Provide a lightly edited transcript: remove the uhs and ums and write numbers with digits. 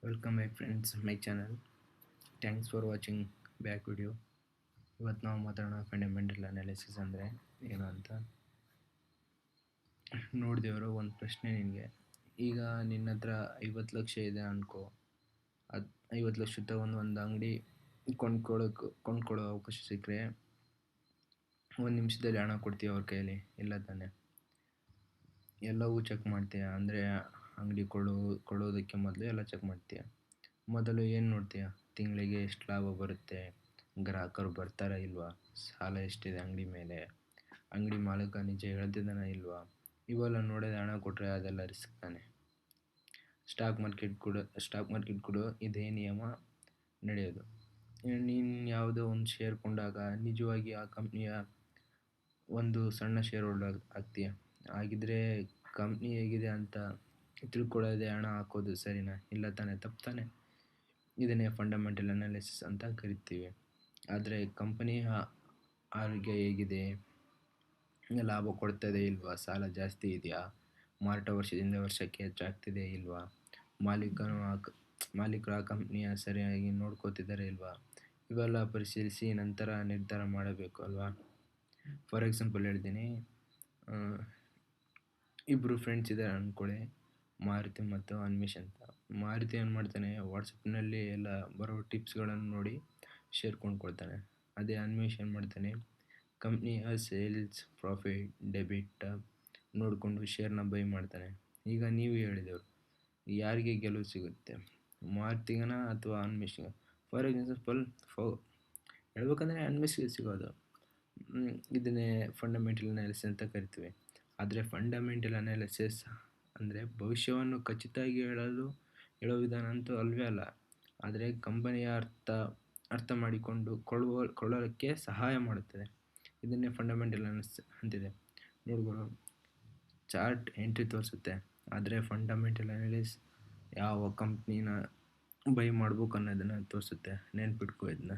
Welcome back friends my channel. Thanks for watching back video. ಇವತ್ತು ನಾವು ಮಾತಾಡೋಣ fundamental analysis ಅಂದರೆ ಏನು ಅಂತ. ನೋಡಿದೆವರು ಒಂದು ಪ್ರಶ್ನೆ ನಿನಗೆ. ಈಗ ನಿನ್ನ ಹತ್ರ 50 ಲಕ್ಷ ಇದೆ ಅಂದ್ಕೋ. ಅದು 50 ಲಕ್ಷ ತಗೊಂಡು ಒಂದು ಅಂಗಡಿ ಕೊಂಡ್ಕೊಳ್ಳೋ ಅವಕಾಶ ಸಿಕ್ಕರೆ 1 ನಿಮಿಷದಲ್ಲಿ ಹಣ ಕೊಡ್ತೀಯ ಅವ್ರ ಕೈಯಲ್ಲಿ, ಇಲ್ಲ ತಾನೆ? ಎಲ್ಲವೂ ಚೆಕ್ ಮಾಡ್ತೀಯ, ಅಂದರೆ ಅಂಗಡಿ ಕೊಳ್ಳೋದಕ್ಕೆ ಮೊದಲು ಎಲ್ಲ ಚೆಕ್ ಮಾಡ್ತೀಯ. ಮೊದಲು ಏನು ನೋಡ್ತೀಯ? ತಿಂಗಳಿಗೆ ಎಷ್ಟು ಲಾಭ ಬರುತ್ತೆ, ಗ್ರಾಹಕರು ಬರ್ತಾರಾ ಇಲ್ವಾ, ಸಾಲ ಎಷ್ಟಿದೆ ಅಂಗಡಿ ಮೇಲೆ, ಅಂಗಡಿ ಮಾಲೀಕ ನಿಜ ಹೇಳ್ತಿದ್ದಾನ ಇಲ್ವಾ, ಇವೆಲ್ಲ ನೋಡೋದೇ. ಹಣ ಕೊಟ್ಟರೆ ಅದೆಲ್ಲ ರಿಸ್ಕ್ ತಾನೆ. ಸ್ಟಾಕ್ ಮಾರ್ಕೆಟ್ ಕೂಡ ಇದೇ ನಿಯಮ ನಡೆಯೋದು. ನೀನು ಯಾವುದೋ ಒಂದು ಶೇರ್ ಕೊಂಡಾಗ ನಿಜವಾಗಿ ಆ ಕಂಪ್ನಿಯ ಒಂದು ಸಣ್ಣ ಶೇರ್ ಹೋಲ್ಡರ್ ಆಗ್ತೀಯ. ಹಾಗಿದ್ರೆ ಕಂಪ್ನಿ ಹೇಗಿದೆ ಅಂತ ತಿಳ್ಕೊಳ್ಳೋದೇ ಹಣ ಹಾಕೋದು ಸರಿನಾ? ಇಲ್ಲ ತಾನೆ, ತಪ್ಪು ತಾನೆ. ಇದನ್ನೇ ಫಂಡಮೆಂಟಲ್ ಅನಾಲಿಸಿಸ್ ಅಂತ ಕರಿತೀವಿ. ಆದರೆ ಕಂಪನಿಯ ಆರೋಗ್ಯ ಹೇಗಿದೆ, ಲಾಭ ಕೊಡ್ತದೆ ಇಲ್ವಾ, ಸಾಲ ಜಾಸ್ತಿ ಇದೆಯಾ, ಮಾರಾಟ ವರ್ಷದಿಂದ ವರ್ಷಕ್ಕೆ ಹೆಚ್ಚಾಗ್ತಿದೆ ಇಲ್ವಾ, ಮಾಲೀಕರು ಆ ಕಂಪ್ನಿಯ ಸರಿಯಾಗಿ ನೋಡ್ಕೋತಿದ್ದಾರೆ ಇಲ್ವಾ, ಇವೆಲ್ಲ ಪರಿಶೀಲಿಸಿ ನಂತರ ನಿರ್ಧಾರ ಮಾಡಬೇಕು ಅಲ್ವಾ. ಫಾರ್ ಎಕ್ಸಾಂಪಲ್ ಹೇಳ್ತೀನಿ, ಇಬ್ಬರು ಫ್ರೆಂಡ್ಸ್ ಇದ್ದಾರೆ ಅಂದ್ಕೊಳ್ಳಿ, ಮಾರುತಿ ಮತ್ತು ಅನ್ವೇಷ್ ಅಂತ. ಮಾರುತಿ ಏನು ಮಾಡ್ತಾನೆ, ವಾಟ್ಸಪ್ನಲ್ಲಿ ಎಲ್ಲ ಬರೋ ಟಿಪ್ಸ್ಗಳನ್ನು ನೋಡಿ ಶೇರ್ ಕೊಂಡ್ಕೊಳ್ತಾನೆ. ಅದೇ ಅನ್ವೇಷ್ ಏನು ಮಾಡ್ತಾನೆ, ಕಂಪ್ನಿಯ ಸೇಲ್ಸ್, ಪ್ರಾಫಿಟ್, ಡೆಬಿಟ್ ನೋಡಿಕೊಂಡು ಶೇರ್ನ ಬೈ ಮಾಡ್ತಾನೆ. ಈಗ ನೀವು ಹೇಳಿದವರು ಯಾರಿಗೆ ಗೆಲುವು ಸಿಗುತ್ತೆ, ಮಾರುತಿಗನ ಅಥವಾ ಅನ್ವೇಷ್ಗ? ಫಾರ್ ಎಕ್ಸಾಂಪಲ್ ಹೇಳ್ಬೇಕಂದ್ರೆ ಅನ್ವೇಷ್ಗೆ ಸಿಗೋದು. ಇದನ್ನೇ ಫಂಡಮೆಂಟಲ್ ಅನಾಲಿಸಿಸ್ ಅಂತ ಕರಿತೀವಿ. ಆದರೆ ಫಂಡಮೆಂಟಲ್ ಅನಾಲಿಸಿಸ್ ಅಂದರೆ ಭವಿಷ್ಯವನ್ನು ಖಚಿತವಾಗಿ ಹೇಳೋ ವಿಧಾನ ಅಂತೂ ಅಲ್ವೇ ಅಲ್ಲ. ಆದರೆ ಕಂಪನಿಯ ಅರ್ಥ ಮಾಡಿಕೊಂಡು ಕೊಳ್ಳೋಕ್ಕೆ ಸಹಾಯ ಮಾಡುತ್ತದೆ. ಇದನ್ನೇ ಫಂಡಮೆಂಟಲ್ ಅನಾಲಿಸಿಸ್ ಅಂತಿದೆ. ನೋಡ್ಬೋದು, ಚಾರ್ಟ್ ಎಂಟ್ರಿ ತೋರಿಸುತ್ತೆ, ಆದರೆ ಫಂಡಮೆಂಟಲ್ ಅನಾಲಿಸಿಸ್ ಯಾವ ಕಂಪ್ನಿನ ಬೈ ಮಾಡ್ಬೇಕು ಅನ್ನೋದನ್ನು ತೋರಿಸುತ್ತೆ. ನೆನ್ಪಿಟ್ಕೋ ಇದನ್ನ.